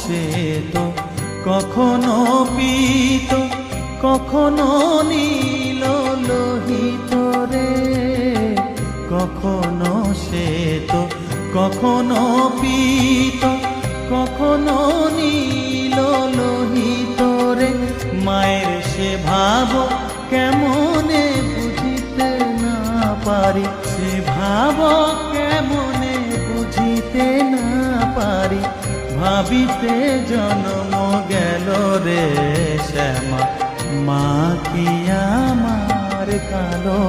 সে তো কখনো পীত কখনো নীল লোহিত রে, কখনো সে তো কখনো পীত কখনো নীল লোহিত রে। মায়ের সে ভাব কেমনে বুঝিতে না পারি, সে ভাব কেমনে বুঝিতে না পারি। ভাবিতে জন্ম গেল রে শ্যামা, মা কি আমার কালো।